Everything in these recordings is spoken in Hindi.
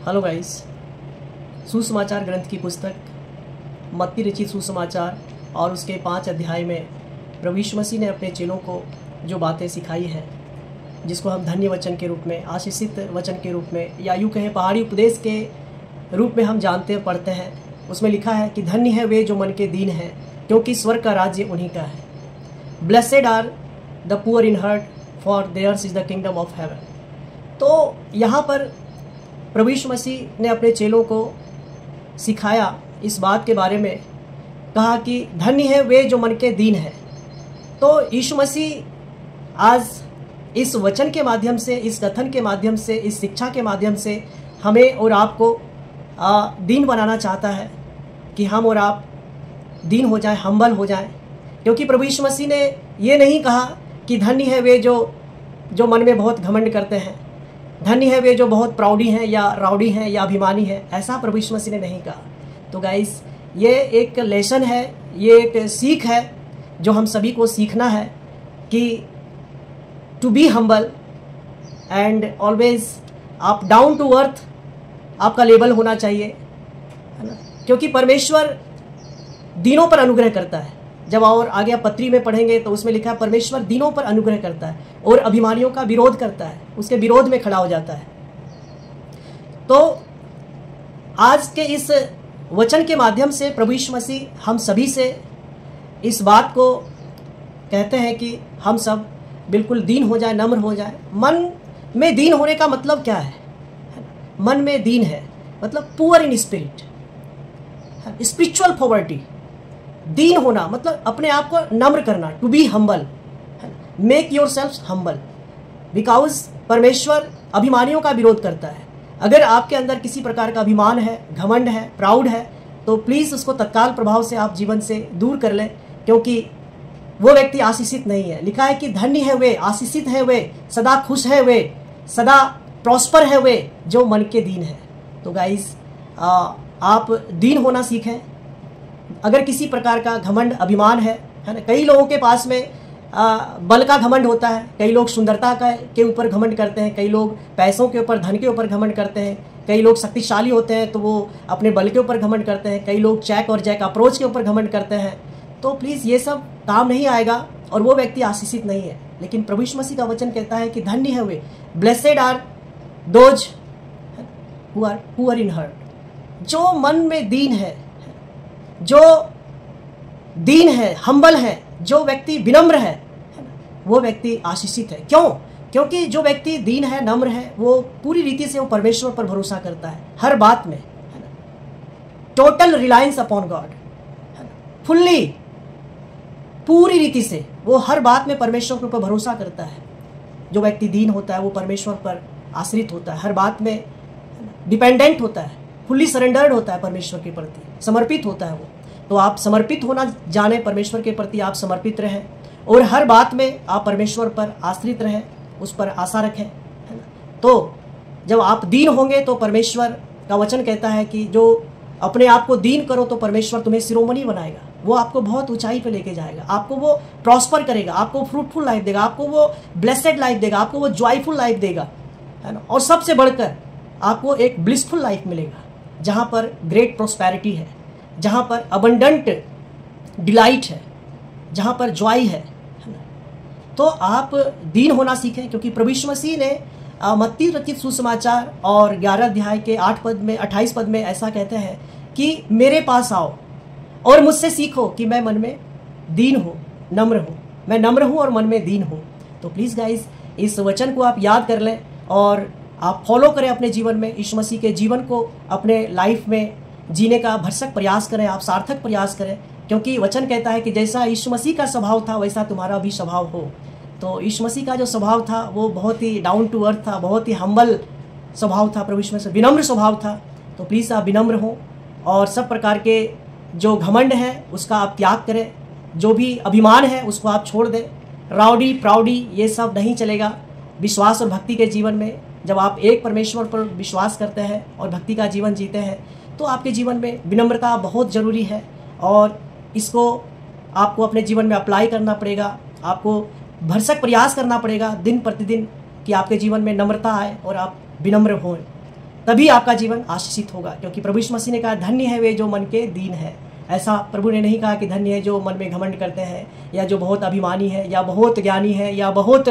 हेलो गाइस, सुसमाचार ग्रंथ की पुस्तक मत्ती रचित सुसमाचार और उसके 5 अध्याय में प्रभु यीशु मसीह ने अपने चेलों को जो बातें सिखाई हैं, जिसको हम धन्य वचन के रूप में, आशीषित वचन के रूप में, या यूँ कहें पहाड़ी उपदेश के रूप में हम जानते पढ़ते हैं। उसमें लिखा है कि धन्य है वे जो मन के दीन हैं, क्योंकि स्वर्ग का राज्य उन्हीं का है। Blessed are the poor in heart, for theirs is the kingdom of heaven. तो यहाँ पर प्रभु यीशु मसीह ने अपने चेलों को सिखाया, इस बात के बारे में कहा कि धन्य है वे जो मन के दीन हैं। तो यीशु मसीह आज इस वचन के माध्यम से, इस कथन के माध्यम से, इस शिक्षा के माध्यम से हमें और आपको दीन बनाना चाहता है कि हम और आप दीन हो जाएं, हम्बल हो जाएं। क्योंकि प्रभु यीशु मसीह ने ये नहीं कहा कि धन्य है वे जो मन में बहुत घमंड करते हैं, धन्य है वे जो बहुत प्राउडी हैं या राउडी हैं या अभिमानी हैं। ऐसा प्रभु यीशु मसीह ने नहीं कहा। तो गाइस, ये एक लेसन है, ये एक सीख है जो हम सभी को सीखना है कि to be humble and always आप डाउन टू अर्थ आपका लेवल होना चाहिए, है ना। क्योंकि परमेश्वर दीनों पर अनुग्रह करता है। जब और आगे आप पत्री में पढ़ेंगे तो उसमें लिखा है परमेश्वर दीनों पर अनुग्रह करता है और अभिमानियों का विरोध करता है, उसके विरोध में खड़ा हो जाता है। तो आज के इस वचन के माध्यम से प्रभु यीशु मसीह हम सभी से इस बात को कहते हैं कि हम सब बिल्कुल दीन हो जाए, नम्र हो जाए। मन में दीन होने का मतलब क्या है? मन में दीन है मतलब poor in spirit, spiritual poverty. दीन होना मतलब अपने आप को नम्र करना, to be humble, make yourself humble. Because परमेश्वर अभिमानियों का विरोध करता है। अगर आपके अंदर किसी प्रकार का अभिमान है, घमंड है, प्राउड है, तो प्लीज़ उसको तत्काल प्रभाव से आप जीवन से दूर कर लें, क्योंकि वो व्यक्ति आशीषित नहीं है। लिखा है कि धन्य है वे, आशीषित है वे, सदा खुश है वे, सदा प्रॉस्पर है वे जो मन के दीन है। तो गाइस, आप दीन होना सीखें। अगर किसी प्रकार का घमंड, अभिमान है ना। कई लोगों के पास में बल का घमंड होता है, कई लोग सुंदरता के ऊपर घमंड करते हैं, कई लोग पैसों के ऊपर, धन के ऊपर घमंड करते हैं, कई लोग शक्तिशाली होते हैं तो वो अपने बल के ऊपर घमंड करते हैं, कई लोग चैक और जैक अप्रोच के ऊपर घमंड करते हैं। तो प्लीज़ ये सब काम नहीं आएगा और वो व्यक्ति आशीषित नहीं है। लेकिन प्रभु यीशु मसीह का वचन कहता है कि धन्य है वे, blessed are those who are poor in heart, जो मन में दीन है, जो दीन है, हम्बल है, जो व्यक्ति विनम्र है, वो व्यक्ति आशीषित है। क्यों? क्योंकि जो व्यक्ति दीन है, नम्र है, वो पूरी रीति से वो परमेश्वर पर भरोसा करता है हर बात में, है ना। टोटल रिलायंस अपॉन गॉड, है ना। फुल्ली, पूरी रीति से वो हर बात में परमेश्वर के ऊपर भरोसा करता है। जो व्यक्ति दीन होता है वो परमेश्वर पर आश्रित होता है, हर बात में डिपेंडेंट होता है, फुल्ली सरेंडर्ड होता है परमेश्वर के प्रति, समर्पित होता है वो। तो आप समर्पित होना जाने, परमेश्वर के प्रति आप समर्पित रहें और हर बात में आप परमेश्वर पर आश्रित रहें, उस पर आशा रखें, है ना। तो जब आप दीन होंगे तो परमेश्वर का वचन कहता है कि जो अपने आप को दीन करो तो परमेश्वर तुम्हें शिरोमणि बनाएगा, वो आपको बहुत ऊंचाई पे लेके जाएगा, आपको वो प्रॉस्पर करेगा, आपको फ्रूटफुल लाइफ देगा, आपको वो ब्लेसेड लाइफ देगा, आपको वो जॉयफुल लाइफ देगा, है ना। और सबसे बढ़कर आपको एक ब्लिसफुल लाइफ मिलेगा, जहाँ पर ग्रेट प्रोस्पेरिटी है, जहाँ पर अबंडेंट डिलाइट है, जहाँ पर जॉय है ना। तो आप दीन होना सीखें, क्योंकि प्रभु यीशु मसीह ने मत्ती रचित सुसमाचार और 11 अध्याय के 28 पद में ऐसा कहते हैं कि मेरे पास आओ और मुझसे सीखो कि मैं मन में दीन हूँ, नम्र हूँ। मैं नम्र हूँ और मन में दीन हूँ। तो प्लीज़ गाइस, इस वचन को आप याद कर लें और आप फॉलो करें अपने जीवन में। यीशु मसीह के जीवन को अपने लाइफ में जीने का भरसक प्रयास करें, आप सार्थक प्रयास करें, क्योंकि वचन कहता है कि जैसा यीशु मसीह का स्वभाव था वैसा तुम्हारा भी स्वभाव हो। तो यीशु मसीह का जो स्वभाव था वो बहुत ही डाउन टू अर्थ था, बहुत ही हम्बल स्वभाव था, प्रभु यीशु मसीह विनम्र स्वभाव था। तो प्लीज़ आप विनम्र हो और सब प्रकार के जो घमंड है उसका आप त्याग करें, जो भी अभिमान है उसको आप छोड़ दें। राउडी, प्राउडी ये सब नहीं चलेगा। विश्वास और भक्ति के जीवन में जब आप एक परमेश्वर पर विश्वास करते हैं और भक्ति का जीवन जीते हैं तो आपके जीवन में विनम्रता बहुत ज़रूरी है और इसको आपको अपने जीवन में अप्लाई करना पड़ेगा। आपको भरसक प्रयास करना पड़ेगा दिन प्रतिदिन कि आपके जीवन में नम्रता आए और आप विनम्र हों। तभी आपका जीवन आशीषित होगा, क्योंकि प्रभु यीशु मसीह ने कहा धन्य है वे जो मन के दीन है। ऐसा प्रभु ने नहीं कहा कि धन्य है जो मन में घमंड करते हैं, या जो बहुत अभिमानी है, या बहुत ज्ञानी है, या बहुत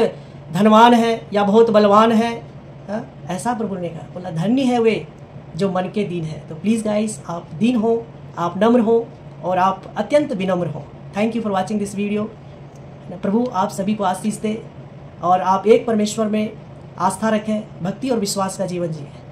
धनवान है, या बहुत बलवान है। ऐसा प्रभु ने कहा, बोला धन्य है वे जो मन के दीन है। तो प्लीज़ गाइस, आप दीन हो, आप नम्र हो और आप अत्यंत विनम्र हो। Thank you for watching this video. प्रभु आप सभी को आशीष दे और आप एक परमेश्वर में आस्था रखें, भक्ति और विश्वास का जीवन जिए।